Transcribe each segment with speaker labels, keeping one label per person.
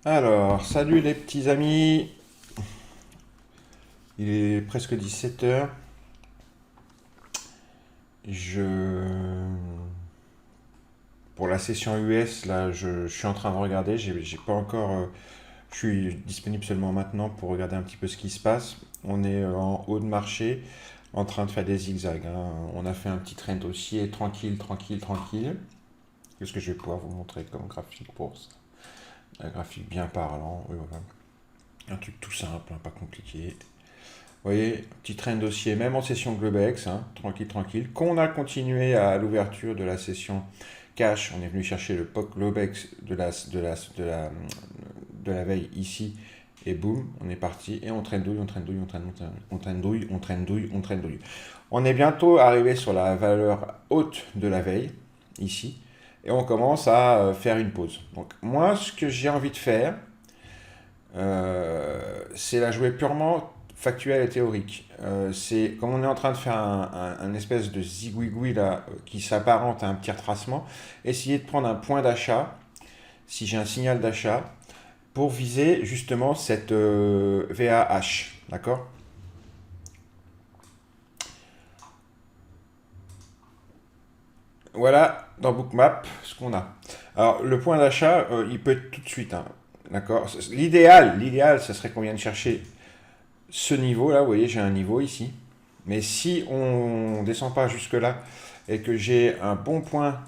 Speaker 1: Alors, salut les petits amis. Il est presque 17 heures. Pour la session US, là, je suis en train de regarder. J'ai pas encore. Je suis disponible seulement maintenant pour regarder un petit peu ce qui se passe. On est en haut de marché, en train de faire des zigzags, hein. On a fait un petit trend haussier, tranquille, tranquille, tranquille. Qu'est-ce que je vais pouvoir vous montrer comme graphique pour ça? Un graphique bien parlant. Oui, voilà. Un truc tout simple, hein, pas compliqué. Vous voyez, petit train de dossier, même en session Globex, hein, tranquille, tranquille, qu'on a continué à l'ouverture de la session cash. On est venu chercher le POC Globex de la veille ici, et boum, on est parti, et on traîne douille, on traîne douille, on traîne douille, on traîne douille, on traîne douille, on traîne douille. On est bientôt arrivé sur la valeur haute de la veille, ici, et on commence à faire une pause. Donc moi, ce que j'ai envie de faire, c'est la jouer purement factuelle et théorique. C'est comme on est en train de faire un espèce de zigouigoui là qui s'apparente à un petit retracement, essayer de prendre un point d'achat, si j'ai un signal d'achat, pour viser justement cette VAH, d'accord? Voilà dans Bookmap ce qu'on a. Alors le point d'achat, il peut être tout de suite, hein, d'accord? L'idéal, ça serait qu'on vienne chercher ce niveau là, vous voyez, j'ai un niveau ici. Mais si on ne descend pas jusque là et que j'ai un bon point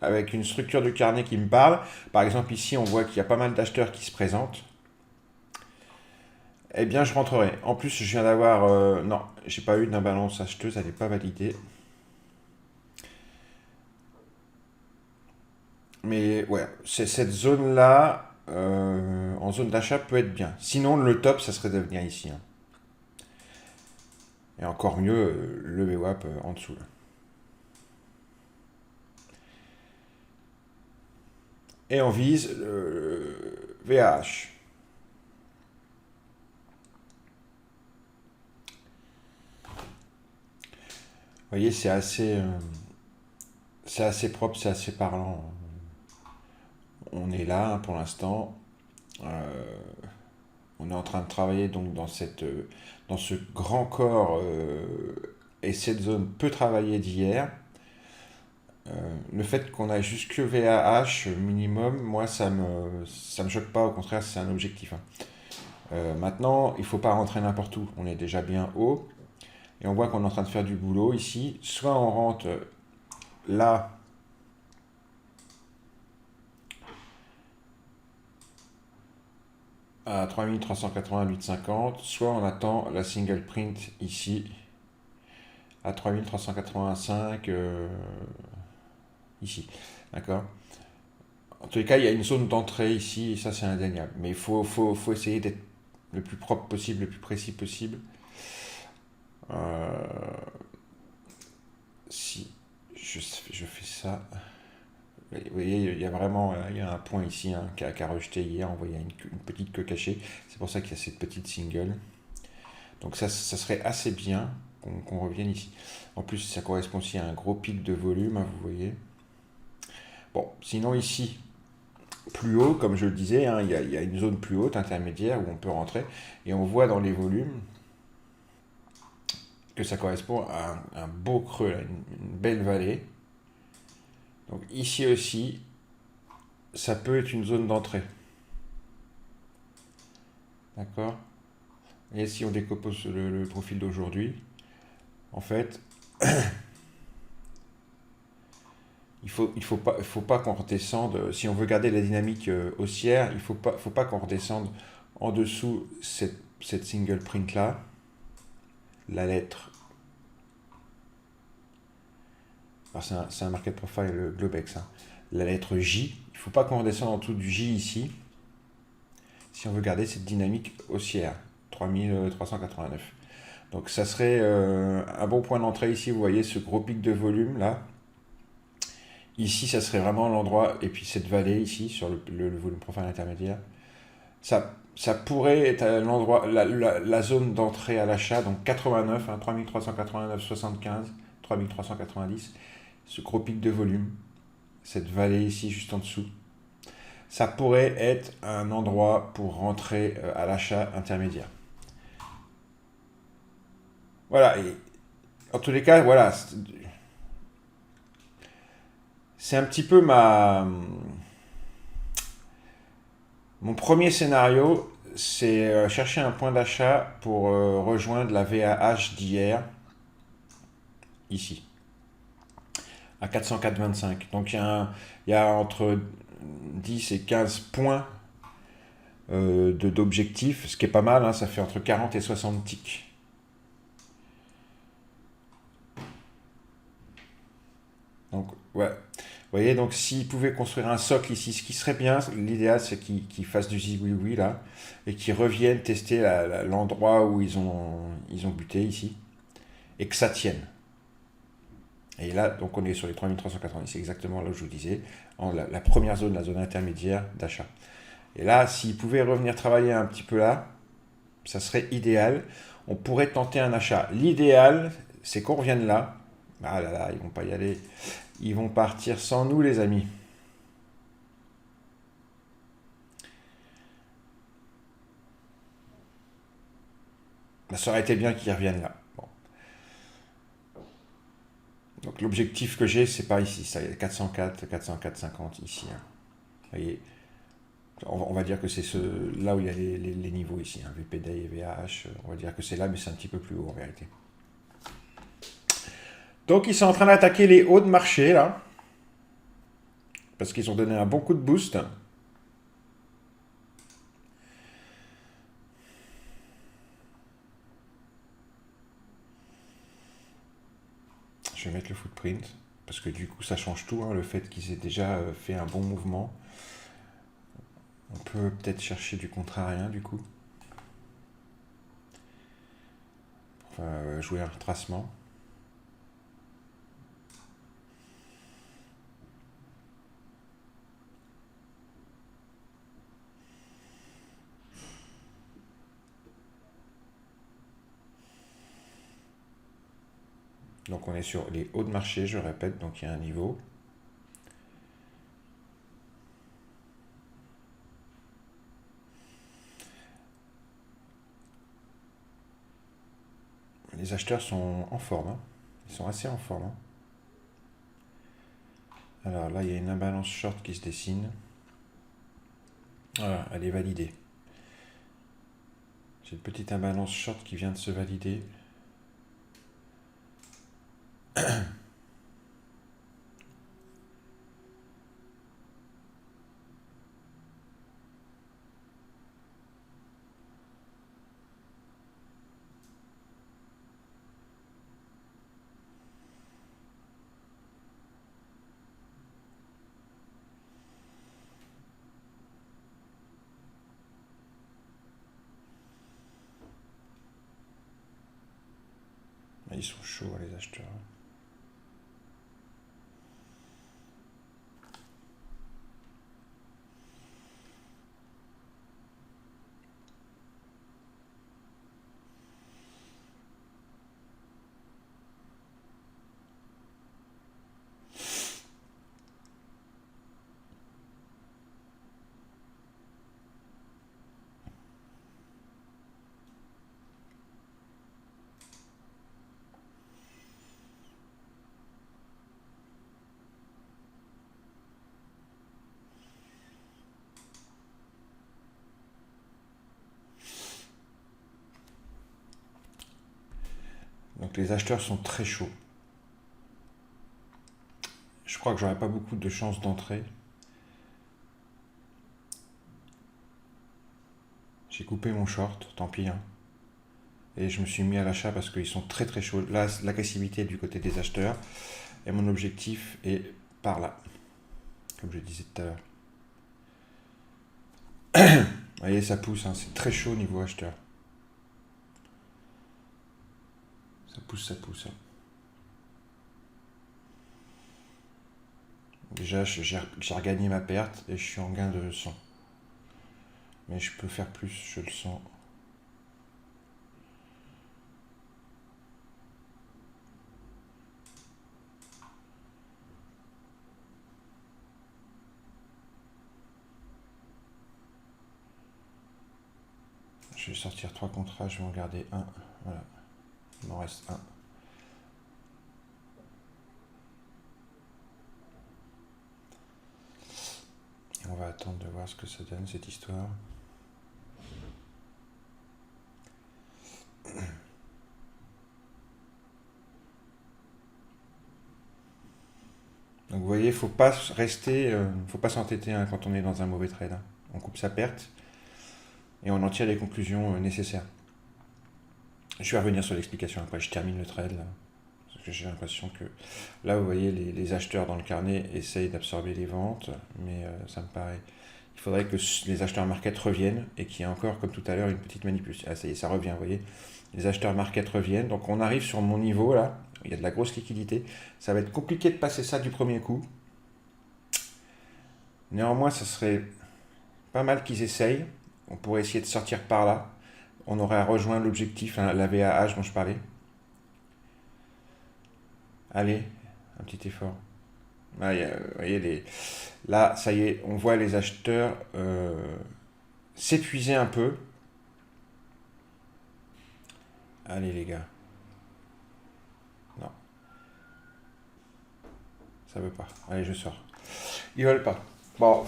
Speaker 1: avec une structure de carnet qui me parle, par exemple ici on voit qu'il y a pas mal d'acheteurs qui se présentent, eh bien je rentrerai. En plus je viens d'avoir, non, j'ai pas eu d'imbalance acheteuse, elle n'est pas validée. Mais ouais, cette zone là, en zone d'achat peut être bien. Sinon le top ça serait de venir ici, hein. Et encore mieux, le VWAP en dessous là. Et on vise le VAH. Vous voyez, c'est assez propre, c'est assez parlant. On est là, hein, pour l'instant. Euh, on est en train de travailler donc dans ce grand corps, et cette zone peut travailler d'hier. Le fait qu'on aille jusque VAH minimum, moi ça me choque pas, au contraire c'est un objectif, hein. Maintenant, il ne faut pas rentrer n'importe où. On est déjà bien haut et on voit qu'on est en train de faire du boulot ici. Soit on rentre là à 3388,50, soit on attend la single print ici à 3385, ici. D'accord? En tous les cas, il y a une zone d'entrée ici, et ça c'est indéniable. Mais faut essayer d'être le plus propre possible, le plus précis possible. Euh, si je fais ça, vous voyez, il y a vraiment il y a un point ici, hein, qui a rejeté hier, on voyait une petite queue cachée. C'est pour ça qu'il y a cette petite single. Donc ça serait assez bien qu'on revienne ici. En plus, ça correspond aussi à un gros pic de volume, hein, vous voyez. Bon, sinon ici, plus haut, comme je le disais, hein, il y a une zone plus haute, intermédiaire, où on peut rentrer. Et on voit dans les volumes que ça correspond à un beau creux, là, une belle vallée. Donc ici aussi, ça peut être une zone d'entrée. D'accord? Et si on décompose le profil d'aujourd'hui, en fait, faut pas qu'on redescende. Si on veut garder la dynamique haussière, faut pas qu'on redescende en dessous cette single print là, la lettre. C'est un market profile Globex, hein. La lettre J, il faut pas qu'on redescende en dessous du J ici, si on veut garder cette dynamique haussière, 3389. Donc ça serait un bon point d'entrée ici, vous voyez ce gros pic de volume là. Ici, ça serait vraiment l'endroit, et puis cette vallée ici, sur le volume profane intermédiaire, ça pourrait être l'endroit, la zone d'entrée à l'achat, donc 89, hein, 3389,75, 3390, ce gros pic de volume, cette vallée ici juste en dessous, ça pourrait être un endroit pour rentrer à l'achat intermédiaire. Voilà, et en tous les cas, voilà, c'est un petit peu mon premier scénario, c'est chercher un point d'achat pour rejoindre la VAH d'hier, ici, à 404,25. Donc il y a entre 10 et 15 points d'objectifs, ce qui est pas mal, hein, ça fait entre 40 et 60 ticks. Donc, ouais. Vous voyez, donc s'ils pouvaient construire un socle ici, ce qui serait bien, l'idéal c'est qu'ils fassent du ziboui là, et qu'ils reviennent tester l'endroit où ils ont buté ici, et que ça tienne. Et là, donc on est sur les 3390, c'est exactement là où je vous disais, la première zone, la zone intermédiaire d'achat. Et là, s'ils pouvaient revenir travailler un petit peu là, ça serait idéal. On pourrait tenter un achat. L'idéal, c'est qu'on revienne là. Ah là là, ils vont pas y aller. Ils vont partir sans nous, les amis. Ça aurait été bien qu'ils reviennent là. Bon. Donc l'objectif que j'ai, c'est pas ici. Ça y est, 404, 404,50 ici. Hein. Vous voyez, on va dire que c'est là où il y a les niveaux ici. Hein. VPD et VAH, on va dire que c'est là, mais c'est un petit peu plus haut en vérité. Donc ils sont en train d'attaquer les hauts de marché là. Parce qu'ils ont donné un bon coup de boost. Je vais mettre le footprint. Parce que du coup, ça change tout. Hein, le fait qu'ils aient déjà fait un bon mouvement. On peut peut-être chercher du contrarien du coup. Enfin, jouer un retracement. Donc on est sur les hauts de marché, je répète, donc il y a un niveau. Les acheteurs sont en forme, hein. Ils sont assez en forme. Hein. Alors là, il y a une imbalance short qui se dessine. Voilà, elle est validée. J'ai une petite imbalance short qui vient de se valider. Ils sont chauds, les acheteurs. Donc les acheteurs sont très chauds. Je crois que j'aurai pas beaucoup de chances d'entrer. J'ai coupé mon short, tant pis. Hein. Et je me suis mis à l'achat parce qu'ils sont très très chauds. Là, l'agressivité est du côté des acheteurs. Et mon objectif est par là. Comme je disais tout à l'heure. Vous voyez, ça pousse. Hein. C'est très chaud niveau acheteur. Ça pousse, ça pousse. Hein. Déjà, j'ai regagné ma perte et je suis en gain de 100. Mais je peux faire plus, je le sens. Je vais sortir 3 contrats, je vais en garder un. Voilà, il m'en reste un. Et on va attendre de voir ce que ça donne cette histoire. Donc vous voyez, il ne faut pas rester, faut pas s'entêter hein, quand on est dans un mauvais trade. Hein. On coupe sa perte et on en tire les conclusions nécessaires. Je vais revenir sur l'explication après, je termine le trade là. Parce que j'ai l'impression que là, vous voyez, les acheteurs dans le carnet essayent d'absorber les ventes, mais ça me paraît... Il faudrait que les acheteurs market reviennent et qu'il y ait encore, comme tout à l'heure, une petite manipulation. Ah, ça y est, ça revient, vous voyez. Les acheteurs market reviennent. Donc on arrive sur mon niveau là. Il y a de la grosse liquidité. Ça va être compliqué de passer ça du premier coup. Néanmoins, ça serait pas mal qu'ils essayent. On pourrait essayer de sortir par là. On aurait à rejoindre l'objectif, hein, la VAH dont je parlais. Allez, un petit effort. Ah, vous voyez, là, ça y est, on voit les acheteurs s'épuiser un peu. Allez les gars. Non. Ça veut pas. Allez, je sors. Ils veulent pas. Bon,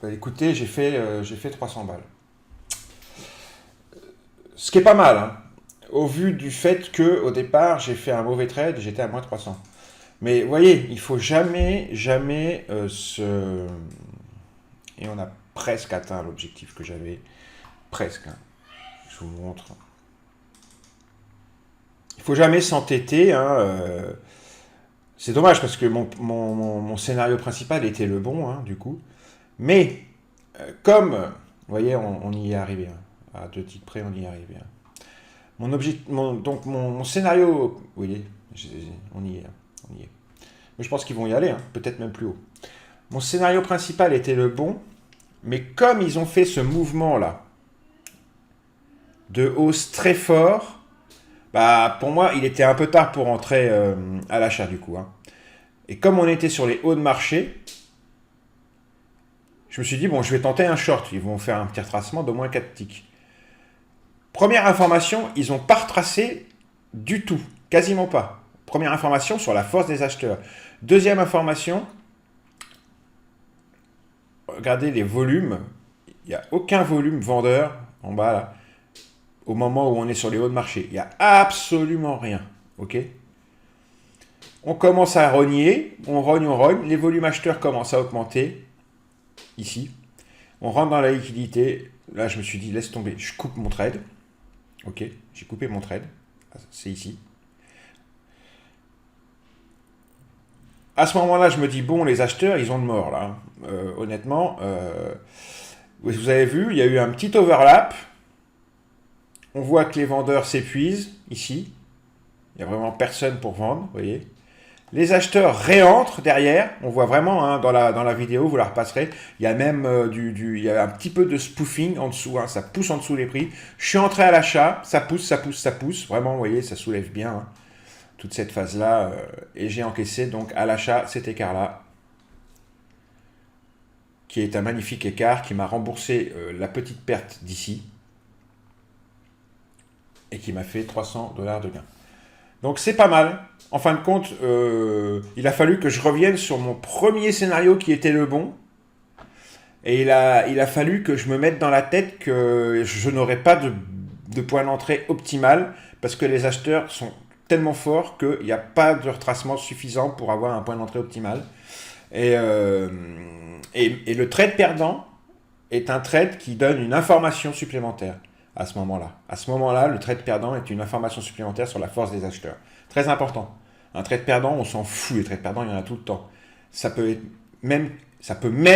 Speaker 1: bah, écoutez, j'ai fait 300 balles. Ce qui est pas mal, hein, au vu du fait que au départ, j'ai fait un mauvais trade, j'étais à moins 300. Mais vous voyez, il faut jamais se... Et on a presque atteint l'objectif que j'avais. Presque. Hein. Je vous montre. Il faut jamais s'entêter. Hein, c'est dommage parce que mon scénario principal était le bon, hein, du coup. Mais, comme, vous voyez, on y est arrivé. Hein, à 2 titres près, on y est arrivé. Hein. Donc, mon scénario, vous voyez, on y est. Hein, on y est. Mais je pense qu'ils vont y aller, hein, peut-être même plus haut. Mon scénario principal était le bon, mais comme ils ont fait ce mouvement-là, de hausse très fort, bah, pour moi, il était un peu tard pour entrer à l'achat du coup. Hein. Et comme on était sur les hauts de marché, je me suis dit, bon, je vais tenter un short. Ils vont faire un petit retracement d'au moins 4 ticks. Première information, ils n'ont pas retracé du tout, quasiment pas. Première information sur la force des acheteurs. Deuxième information, regardez les volumes. Il n'y a aucun volume vendeur en bas là, au moment où on est sur les hauts de marché. Il n'y a absolument rien. Ok ? On commence à rogner, on rogne. Les volumes acheteurs commencent à augmenter. Ici. On rentre dans la liquidité. Là, je me suis dit, laisse tomber. Je coupe mon trade. Ok, j'ai coupé mon trade. C'est ici. À ce moment-là, je me dis, bon, les acheteurs, ils ont de mort, là. Honnêtement, vous avez vu, il y a eu un petit overlap. On voit que les vendeurs s'épuisent, ici. Il n'y a vraiment personne pour vendre, vous voyez. Les acheteurs réentrent derrière. On voit vraiment, hein, dans la vidéo, vous la repasserez. Il y a même il y a un petit peu de spoofing en dessous. Hein, ça pousse en dessous les prix. Je suis entré à l'achat. Ça pousse. Vraiment, vous voyez, ça soulève bien. Hein. Toute cette phase-là, et j'ai encaissé donc à l'achat cet écart-là, qui est un magnifique écart, qui m'a remboursé la petite perte d'ici, et qui m'a fait 300 $ de gain. Donc c'est pas mal. En fin de compte, il a fallu que je revienne sur mon premier scénario qui était le bon, et il a fallu que je me mette dans la tête que je n'aurais pas de point d'entrée optimal, parce que les acheteurs sont tellement fort qu'il n'y a pas de retracement suffisant pour avoir un point d'entrée optimal. Et le trade perdant est un trade qui donne une information supplémentaire à ce moment-là. À ce moment-là, le trade perdant est une information supplémentaire sur la force des acheteurs. Très important. Un trade perdant, on s'en fout. Les trades perdants, il y en a tout le temps. Ça peut même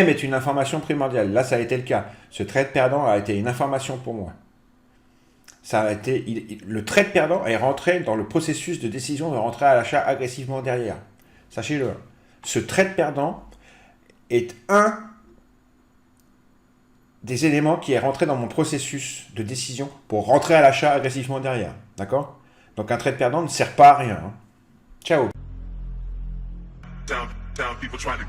Speaker 1: être une information primordiale. Là, ça a été le cas. Ce trade perdant a été une information pour moi. Ça a été, le trade perdant est rentré dans le processus de décision de rentrer à l'achat agressivement derrière. Sachez-le. Ce trade perdant est un des éléments qui est rentré dans mon processus de décision pour rentrer à l'achat agressivement derrière. D'accord? Donc un trade perdant ne sert pas à rien. Hein. Ciao. Down, people trying to